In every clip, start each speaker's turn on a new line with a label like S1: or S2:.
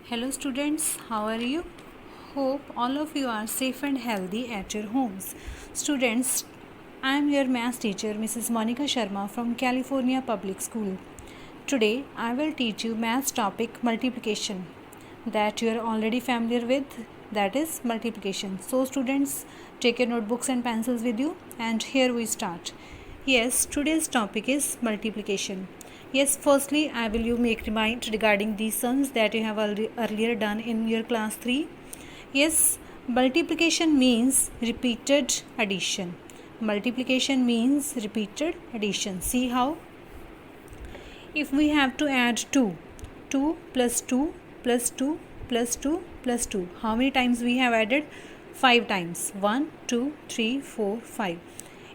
S1: Hello students, how are you? Hope all of you are safe and healthy at your homes. Students, I am your math teacher Mrs. Monica Sharma from California Public School. Today I will teach you math topic multiplication that you are already familiar with, that is multiplication. So students, take your notebooks and pencils with you and here we start. Yes, today's topic is multiplication. Yes, firstly, I will you make remind regarding these sums that you have earlier done in your class 3. Yes, multiplication means repeated addition. Multiplication means repeated addition. See how? If we have to add 2 plus 2 plus 2 plus 2 plus 2, how many times we have added? 5 times. 1, 2, 3, 4, 5.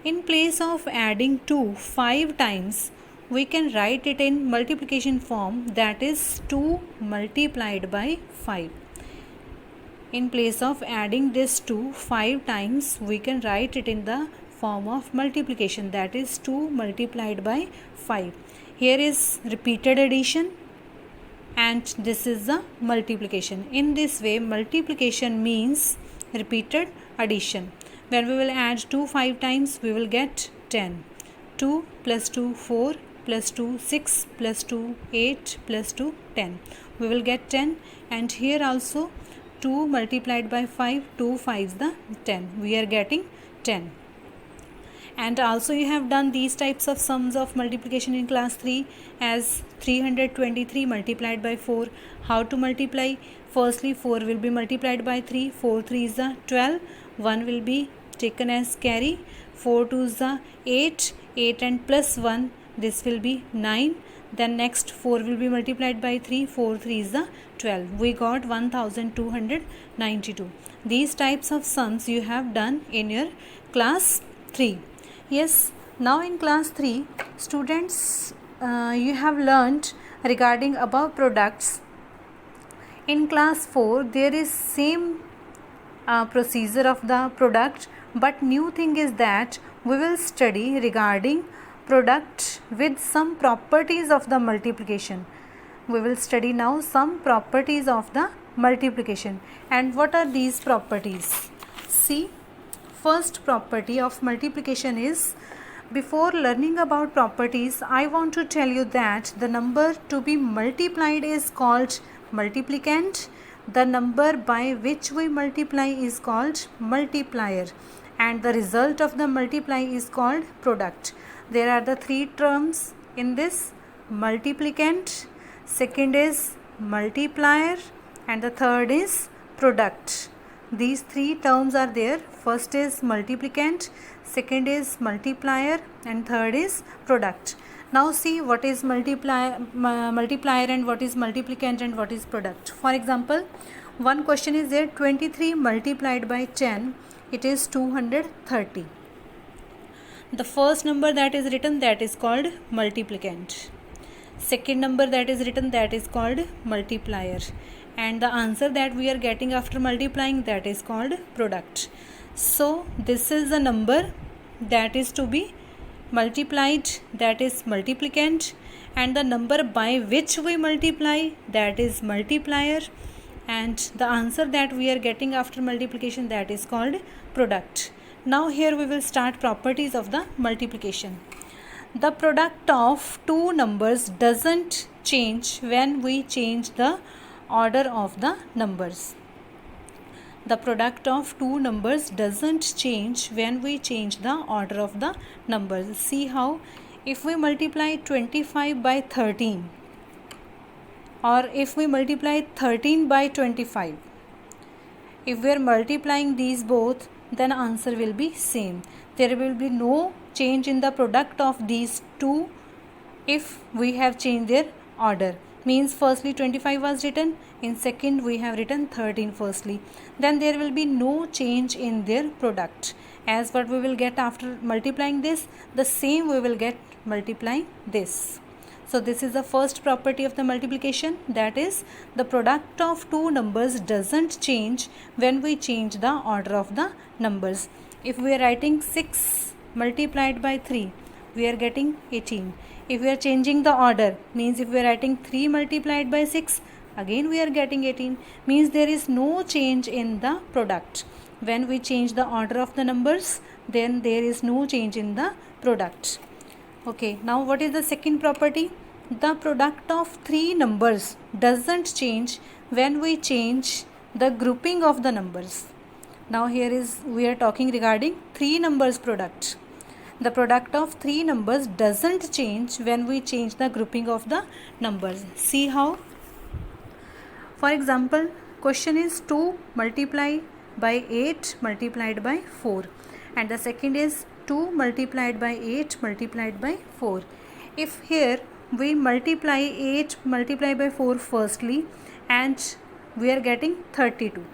S1: In place of adding 2 5 times, we can write it in multiplication form, that is 2 multiplied by 5. In place of adding this 2 5 times, we can write it in the form of multiplication, that is 2 multiplied by 5. Here is repeated addition and this is the multiplication. In this way, multiplication means repeated addition. When we will add 2 5 times, we will get 10. 2 plus 2 4 plus 2 6 plus 2 8 plus 2 10. We will get 10, and here also 2 multiplied by 5, 2 5 the 10. We are getting 10. And also you have done these types of sums of multiplication in class 3 as 323 multiplied by 4. How to multiply? Firstly, 4 will be multiplied by 3. 4 3 is the 12. 1 will be taken as carry. 4 2 is the 8. 8 and plus 1, this will be 9. Then next 4 will be multiplied by 3. 4 3 is the 12. We got 1292. These types of sums you have done in your class 3. Yes, now in class 3, students, you have learnt regarding above products. In class 4, there is same procedure of the product, but new thing is that we will study regarding product with some properties of the multiplication. We will study now some properties of the multiplication. And what are these properties? See, first property of multiplication is, before learning about properties, I want to tell you that the number to be multiplied is called multiplicand. The number by which we multiply is called multiplier, and the result of the multiply is called product. There are the three terms in this: multiplicand, second is multiplier, and the third is product. These three terms are there. First is multiplicand, second is multiplier, and third is product. Now see what is multiplier and what is multiplicand and what is product. For example, one question is there: 23 multiplied by 10, it is 230. The first number that is written, that is called multiplicand. Second number that is written, that is called multiplier, and the answer that we are getting after multiplying, that is called product. So this is the number that is to be multiplied, that is multiplicand, and the number by which we multiply, that is multiplier, and the answer that we are getting after multiplication, that is called product. Now here we will start properties of the multiplication. The product of two numbers doesn't change when we change the order of the numbers. The product of two numbers doesn't change when we change the order of the numbers. See how? If we multiply 25 by 13, or if we multiply 13 by 25, if we are multiplying these both, then answer will be same. There will be no change in the product of these two if we have changed their order. Means firstly 25 was written, in second we have written 13 firstly. Then there will be no change in their product. As what we will get after multiplying this, the same we will get multiplying this. So this is the first property of the multiplication, that is the product of two numbers doesn't change when we change the order of the numbers. If we are writing 6 multiplied by 3, we are getting 18. If we are changing the order, means if we are writing 3 multiplied by 6, again we are getting 18, means there is no change in the product. When we change the order of the numbers, then there is no change in the product. Okay, now what is the second property? The product of three numbers doesn't change when we change the grouping of the numbers. Now here is, we are talking regarding three numbers product. The product of three numbers doesn't change when we change the grouping of the numbers. See how? For example, question is 2 multiplied by 8 multiplied by 4, and the second is 2 multiplied by 8 multiplied by 4. If here we multiply 8 multiplied by 4 firstly, and we are getting 32.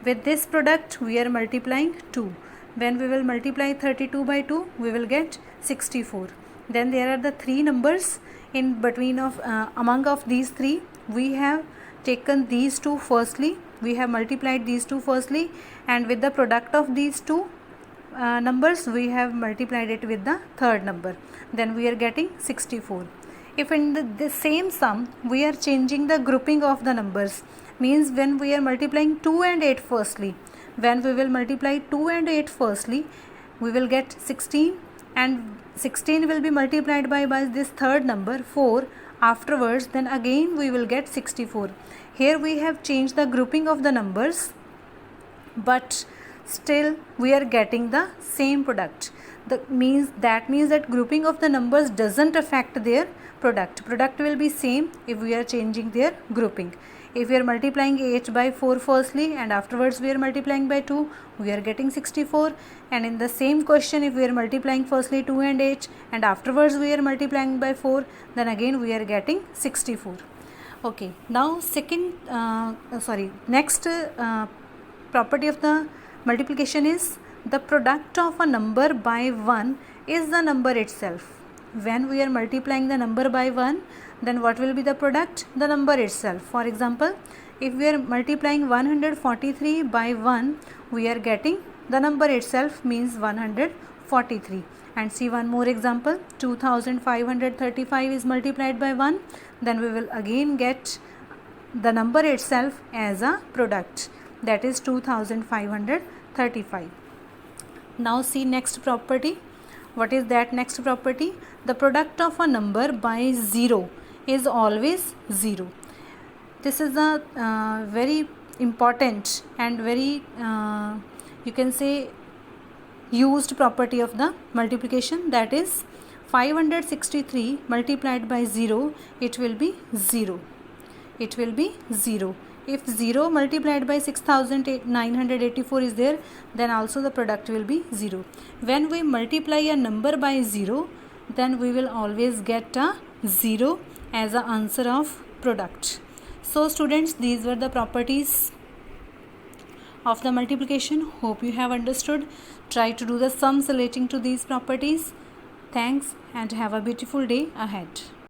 S1: With this product we are multiplying 2. When we will multiply 32 by 2, we will get 64. Then there are the three numbers in between of among of these three. We have taken these two firstly, we have multiplied these two firstly, and with the product of these two numbers we have multiplied it with the third number. Then we are getting 64. If in the same sum we are changing the grouping of the numbers, means when we are multiplying 2 and 8 firstly, when we will multiply 2 and 8 firstly, we will get 16, and 16 will be multiplied by this third number 4 afterwards, then again we will get 64. Here we have changed the grouping of the numbers, but still we are getting the same product. That means that grouping of the numbers doesn't affect their product. Product will be same if we are changing their grouping. If we are multiplying 8 by 4 firstly and afterwards we are multiplying by 2, we are getting 64. And in the same question, if we are multiplying firstly 2 and 8 and afterwards we are multiplying by 4, then again we are getting 64. Okay, now next property of the multiplication is the product of a number by 1 is the number itself. When we are multiplying the number by 1, then what will be the product? The number itself. For example, if we are multiplying 143 by 1, we are getting the number itself, means 143. And see one more example, 2535 is multiplied by 1, then we will again get the number itself as a product, that is 2535. Now see next property. What is that next property? The product of a number by 0 is always 0. This is a very important and very you can say used property of the multiplication, that is 563 multiplied by 0, it will be 0. It will be 0. If 0 multiplied by 6984 is there, then also the product will be 0. When we multiply a number by 0, then we will always get a 0 as an answer of product. So students, these were the properties of the multiplication. Hope you have understood. Try to do the sums relating to these properties. Thanks and have a beautiful day ahead.